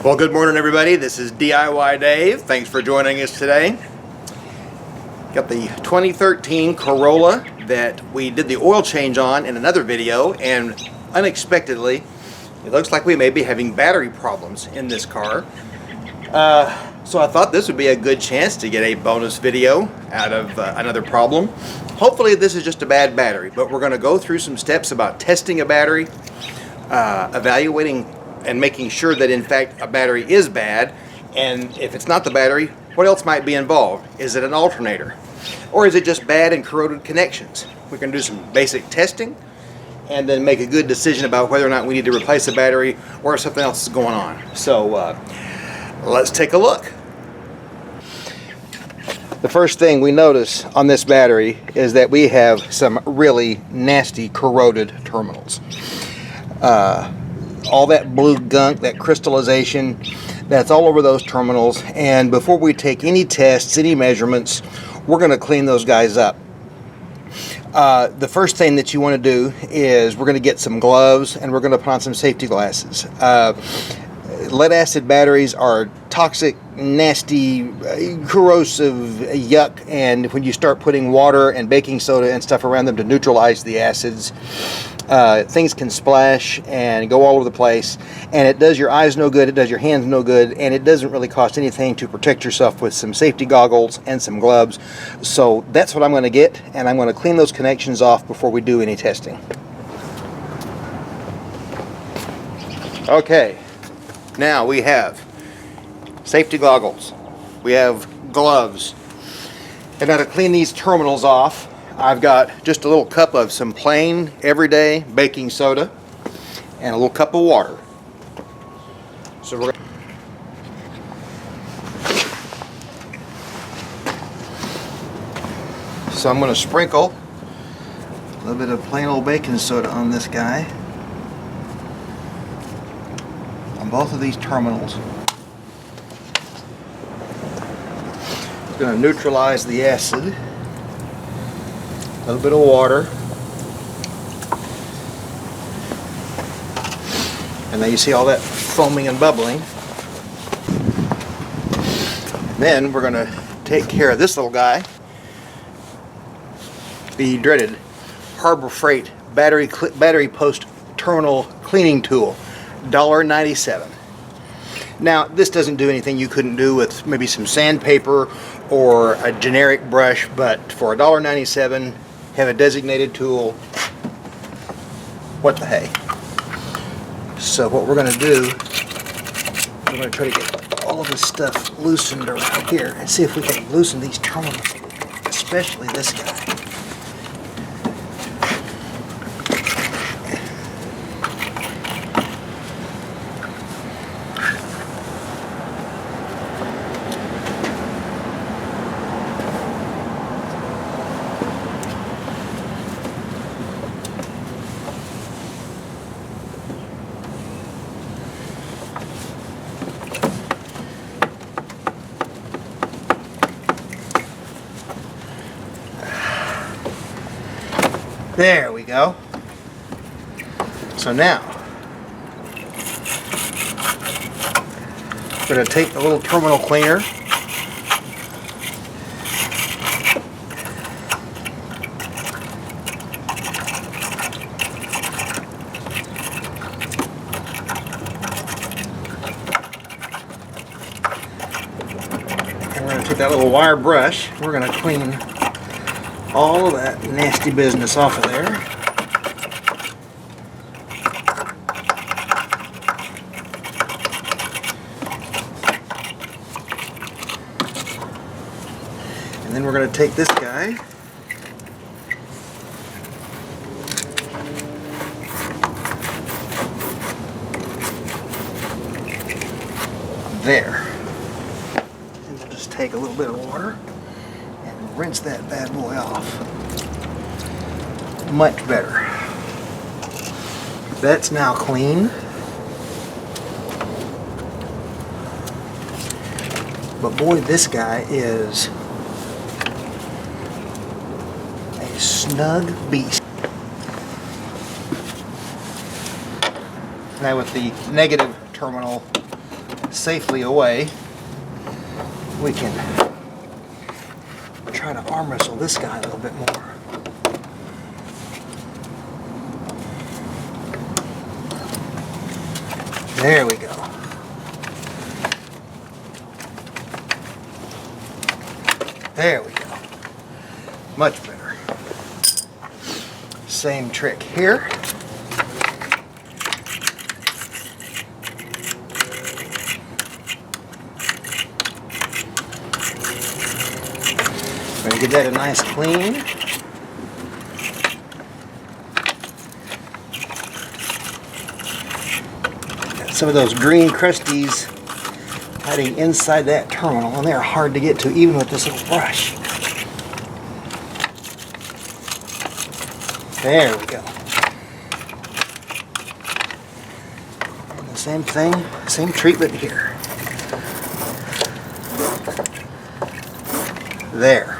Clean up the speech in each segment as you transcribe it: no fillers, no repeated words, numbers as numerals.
Well, good morning everybody. This is DIYDave. Thanks for joining us today. Got the 2013 Corolla that we did the oil change on in another video, and unexpectedly it looks like we may be having battery problems in this car. So I thought this would be a good chance to get a bonus video out of another problem. Hopefully this is just a bad battery, but we're going to go through some steps about testing a battery, evaluating and making sure that in fact a battery is bad, and if it's not the battery, what else might be involved? Is it an alternator? Or is it just bad and corroded connections? We can do some basic testing and then make a good decision about whether or not we need to replace the battery or if something else is going on. So let's take a look. The first thing we notice on this battery is that we have some really nasty corroded terminals. All that blue gunk, that crystallization, that's all over those terminals, and before we take any tests, any measurements, we're going to clean those guys up. The first thing that you want to do is we're going to get some gloves and we're going to put on some safety glasses. Lead acid batteries are toxic, nasty, corrosive, yuck, and when you start putting water and baking soda and stuff around them to neutralize the acids, things can splash and go all over the place, and it does your eyes no good, it does your hands no good, and it doesn't really cost anything to protect yourself with some safety goggles and some gloves. So that's what I'm going to get, and I'm going to clean those connections off before we do any testing. Okay, now we have safety goggles, we have gloves, and now to clean these terminals off, I've got just a little cup of some plain everyday baking soda and a little cup of water. So I'm going to sprinkle a little bit of plain old baking soda on this guy, on both of these terminals. It's going to neutralize the acid. A little bit of water, and now you see all that foaming and bubbling. Then we're going to take care of this little guy, the dreaded Harbor Freight battery post terminal cleaning tool, $1.97. Now this doesn't do anything you couldn't do with maybe some sandpaper or a generic brush, but for $1.97, have a designated tool. What the hey? So what we're going to do, we're going to try to get all of this stuff loosened around here and see if we can loosen these terminals, especially this guy. There we go. So now we're going to take the little terminal cleaner and we're going to take that little wire brush. We're going to clean all of that nasty business off of there. And then we're going to take this guy there. And we'll just take a little bit of water and rinse that bad boy off. Much better. That's now clean. But boy, this guy is a snug beast. Now with the negative terminal safely away, we can try to arm wrestle this guy a little bit more. There we go. There we go. Much better. Same trick here. Going to give that a nice clean. Got some of those green crusties hiding inside that terminal, and they're hard to get to even with this little brush. There we go. And the same thing, same treatment here. There.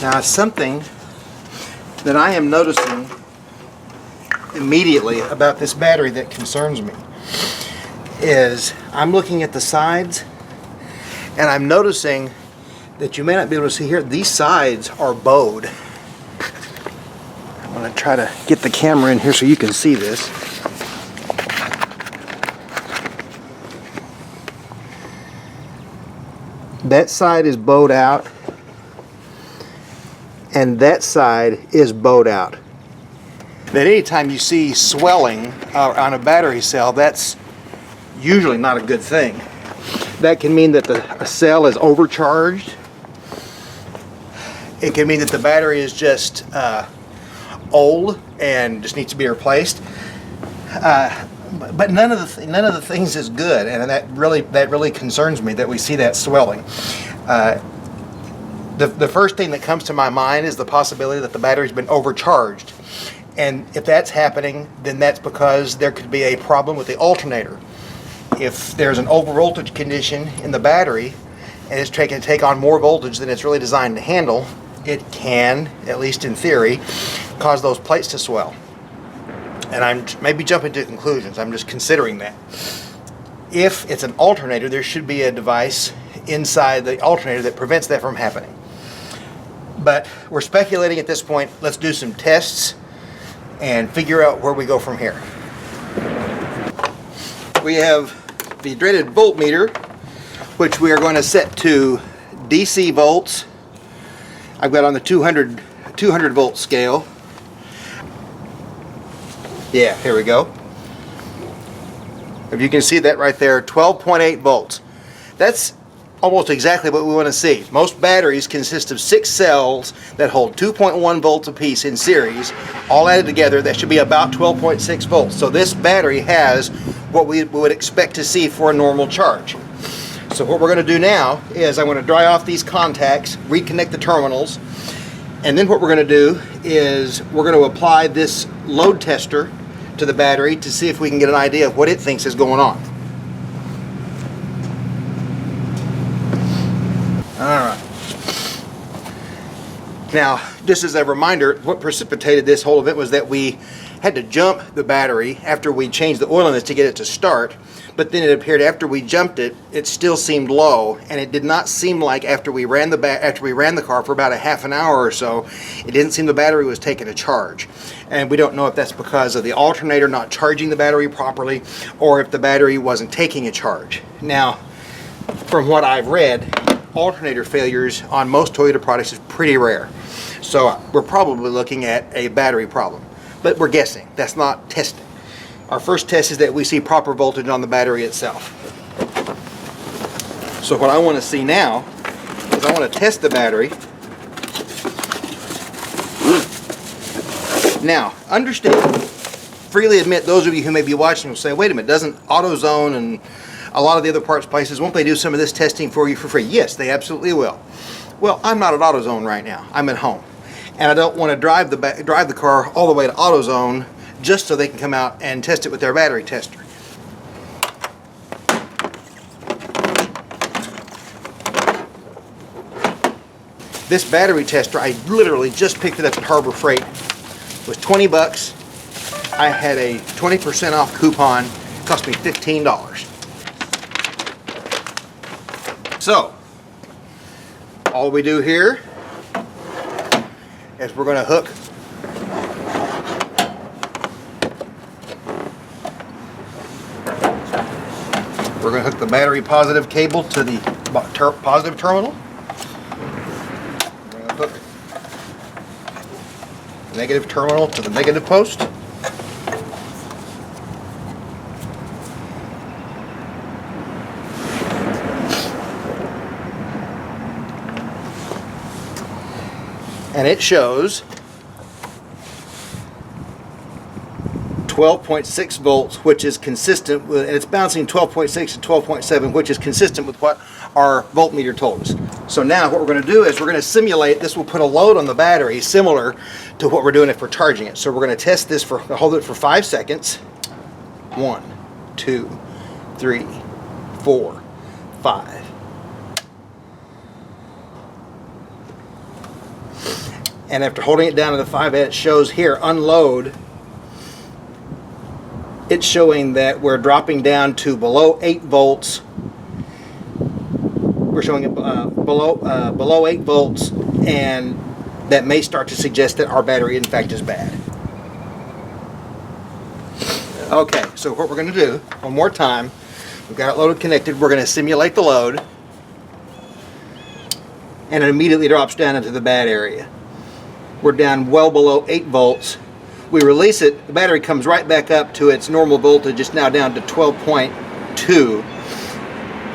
Now, something that I am noticing immediately about this battery that concerns me is I'm looking at the sides and I'm noticing that you may not be able to see here, these sides are bowed. I'm going to try to get the camera in here so you can see this. That side is bowed out and that side is bowed out. That anytime you see swelling on a battery cell, that's usually not a good thing. That can mean that the cell is overcharged. It can mean that the battery is just old and just needs to be replaced. But none of the things is good, and that really concerns me that we see that swelling. The first thing that comes to my mind is the possibility that the battery's been overcharged. And if that's happening, then that's because there could be a problem with the alternator. If there's an overvoltage condition in the battery and it's trying to take on more voltage than it's really designed to handle, it can, at least in theory, cause those plates to swell. And I'm maybe jumping to conclusions. I'm just considering that. If it's an alternator, there should be a device inside the alternator that prevents that from happening. But we're speculating at this point. Let's do some tests and figure out where we go from here. We have the dreaded voltmeter, which we are going to set to DC volts. I've got on the 200 volt scale. Yeah, here we go. If you can see that right there, 12.8 volts. That's almost exactly what we want to see. Most batteries consist of 6 cells that hold 2.1 volts apiece in series. All added together, that should be about 12.6 volts. So this battery has what we would expect to see for a normal charge. So what we're going to do now is I'm going to dry off these contacts, reconnect the terminals, and then what we're going to do is we're going to apply this load tester to the battery to see if we can get an idea of what it thinks is going on. Alright. Now, just as a reminder, what precipitated this whole event was that we had to jump the battery after we changed the oil in this to get it to start, but then it appeared after we jumped it, it still seemed low, and it did not seem like after we ran the car for about a half an hour or so, it didn't seem the battery was taking a charge. And we don't know if that's because of the alternator not charging the battery properly, or if the battery wasn't taking a charge. Now, from what I've read, alternator failures on most Toyota products is pretty rare. So we're probably looking at a battery problem. But we're guessing. That's not testing. Our first test is that we see proper voltage on the battery itself. So what I want to see now is I want to test the battery. Now, understand, freely admit, those of you who may be watching will say, wait a minute, doesn't AutoZone and a lot of the other parts places, won't they do some of this testing for you for free? Yes, they absolutely will. Well, I'm not at AutoZone right now. I'm at home. And I don't want to drive the car all the way to AutoZone just so they can come out and test it with their battery tester. This battery tester, I literally just picked it up at Harbor Freight. It was 20 bucks. I had a 20% off coupon. It cost me $15. So, all we do here is we're going to hook the battery positive cable to the positive terminal. We're going to hook the negative terminal to the negative post. And it shows 12.6 volts, which is consistent with, and it's bouncing 12.6 to 12.7, which is consistent with what our voltmeter told us. So now what we're going to do is we're going to simulate this. Will put a load on the battery similar to what we're doing if we're charging it. So we're going to test this for, hold it for 5 seconds. 1, 2, 3, 4, 5. And after holding it down to the 5, it shows here unload. It's showing that we're dropping down to below 8 volts. We're showing it below 8 volts, and that may start to suggest that our battery in fact is bad. Okay, so what we're going to do, one more time, we've got it loaded, connected, we're going to simulate the load, and it immediately drops down into the bad area. We're down well below 8 volts. We release it, the battery comes right back up to its normal voltage. It's now down to 12.2.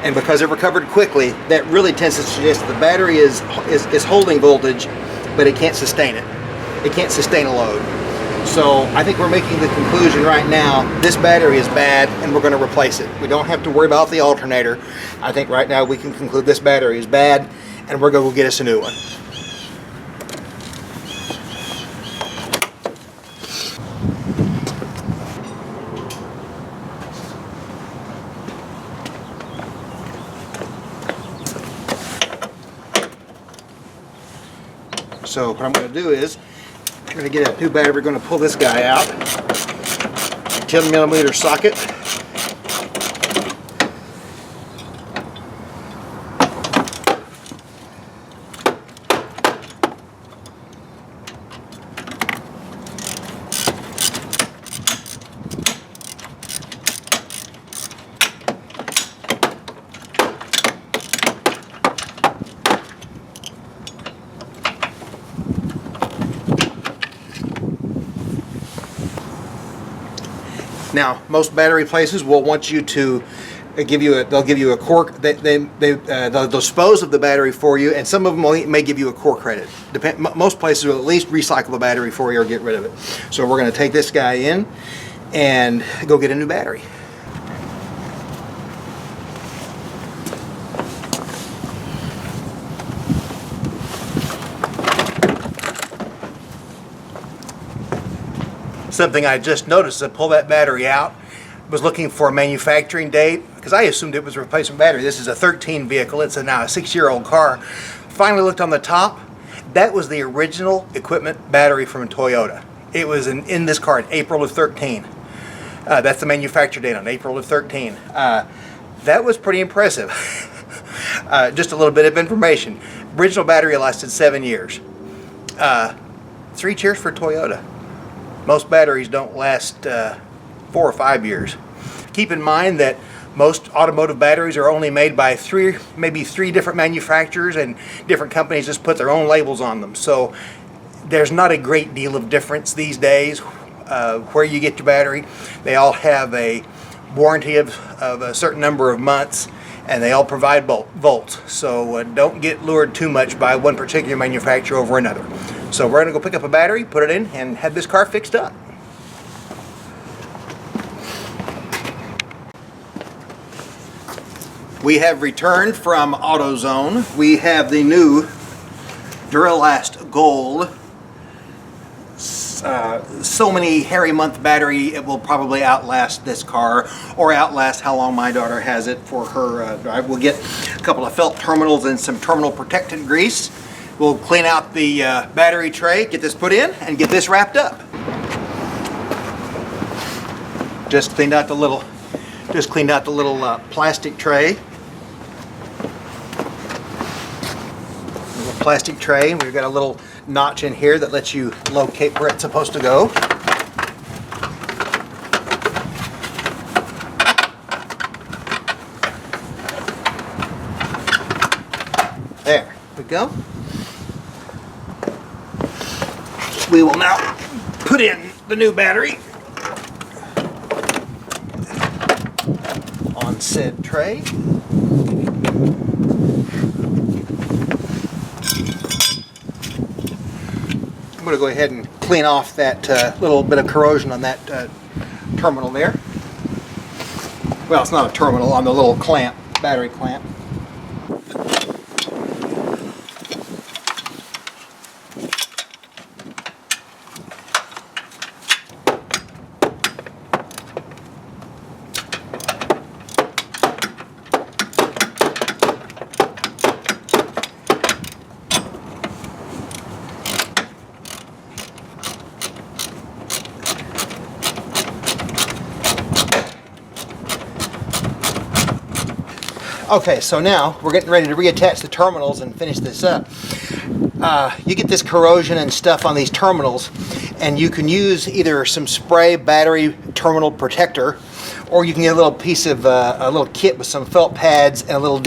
And because it recovered quickly, that really tends to suggest that the battery is holding voltage, but it can't sustain it. It can't sustain a load. So I think we're making the conclusion right now, this battery is bad and we're going to replace it. We don't have to worry about the alternator. I think right now we can conclude this battery is bad and we're going to go get us a new one. So what I'm going to do is, I'm going to get a new battery. We're going to pull this guy out. 10mm socket. Now, most battery places will want you to they'll give you a core. They'll dispose of the battery for you, and some of them may give you a core credit. Most places will at least recycle the battery for you or get rid of it. So we're going to take this guy in and go get a new battery. Something I just noticed as I pulled that battery out, was looking for a manufacturing date because I assumed it was a replacement battery. This is a 13 vehicle. It's now a 6-year-old car. Finally looked on the top. That was the original equipment battery from Toyota. It was in this car in April of 13. That's the manufacture date on April of 13. That was pretty impressive. Just a little bit of information. Original battery lasted 7 years. 3 cheers for Toyota. Most batteries don't last 4 or 5 years. Keep in mind that most automotive batteries are only made by maybe three different manufacturers, and different companies just put their own labels on them. So there's not a great deal of difference these days where you get your battery. They all have a warranty of a certain number of months, and they all provide volts. So don't get lured too much by one particular manufacturer over another. So we're going to go pick up a battery, put it in, and have this car fixed up. We have returned from AutoZone. We have the new Duralast Gold. So many hairy month battery, it will probably outlast this car, or outlast how long my daughter has it for her drive. We'll get a couple of felt terminals and some terminal protectant grease. We'll clean out the battery tray, get this put in, and get this wrapped up. Just cleaned out the little plastic tray. Little plastic tray. We've got a little notch in here that lets you locate where it's supposed to go. There we go. We will now put in the new battery on said tray. I'm going to go ahead and clean off that little bit of corrosion on that terminal there. Well, it's not a terminal, on the little clamp, battery clamp. Okay, so now we're getting ready to reattach the terminals and finish this up. You get this corrosion and stuff on these terminals, and you can use either some spray battery terminal protector, or you can get a little piece of a little kit with some felt pads and a little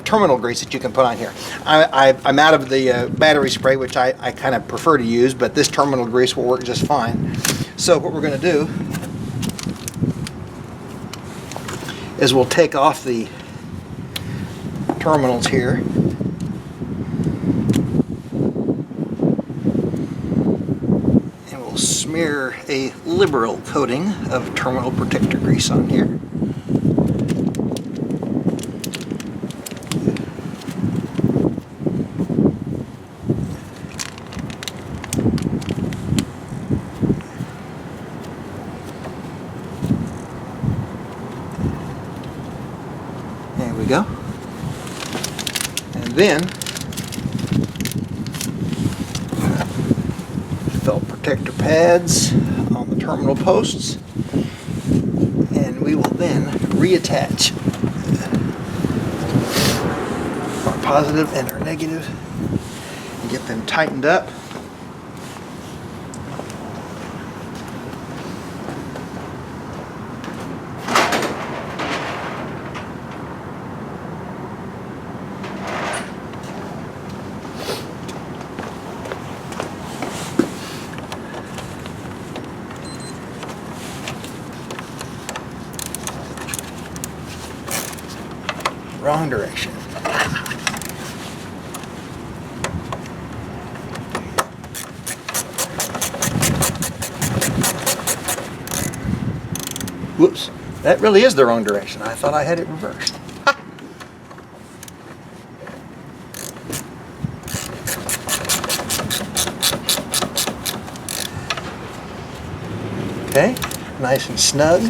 terminal grease that you can put on here. I'm out of the battery spray, which I kind of prefer to use, but this terminal grease will work just fine. So what we're going to do is we'll take off the terminals here, and we'll smear a liberal coating of terminal protector grease on here. There we go. Then felt protector pads on the terminal posts, and we will then reattach our positive and our negative and get them tightened up. Wrong direction. Whoops, that really is the wrong direction. I thought I had it reversed. Ha. Okay, nice and snug.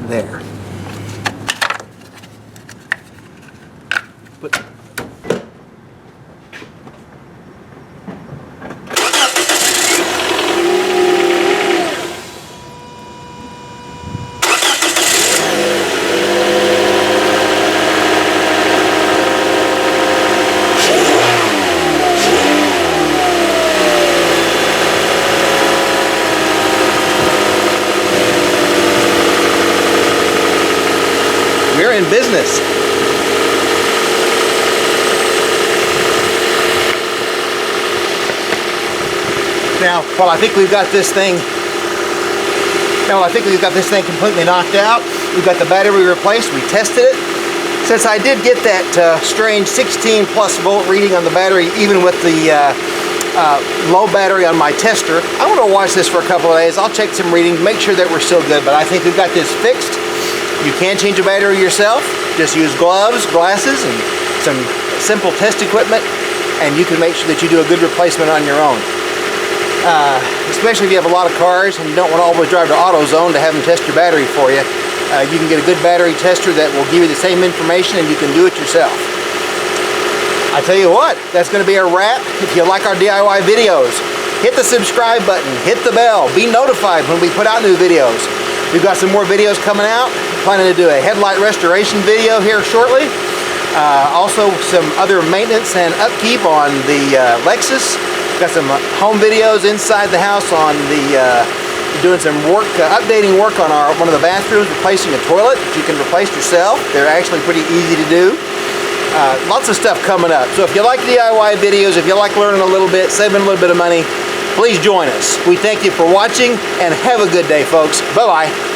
There. But we're in business. Now, I think we've got this thing completely knocked out. We've got the battery replaced. We tested it. Since I did get that strange 16 plus volt reading on the battery, even with the low battery on my tester, I'm going to watch this for a couple of days. I'll check some readings, make sure that we're still good, but I think we've got this fixed. You can change a battery yourself. Just use gloves, glasses, and some simple test equipment, and you can make sure that you do a good replacement on your own. Especially if you have a lot of cars and you don't want to always drive to AutoZone to have them test your battery for you. You can get a good battery tester that will give you the same information, and you can do it yourself. I tell you what, that's going to be a wrap. If you like our DIY videos, hit the subscribe button, hit the bell, be notified when we put out new videos. We've got some more videos coming out. Planning to do a headlight restoration video here shortly. Also some other maintenance and upkeep on the Lexus. Got some home videos inside the house on the doing some work, updating work on one of the bathrooms, replacing a toilet that you can replace yourself. They're actually pretty easy to do. Lots of stuff coming up. So if you like DIY videos, if you like learning a little bit, saving a little bit of money, please join us. We thank you for watching, and have a good day, folks. Bye-bye.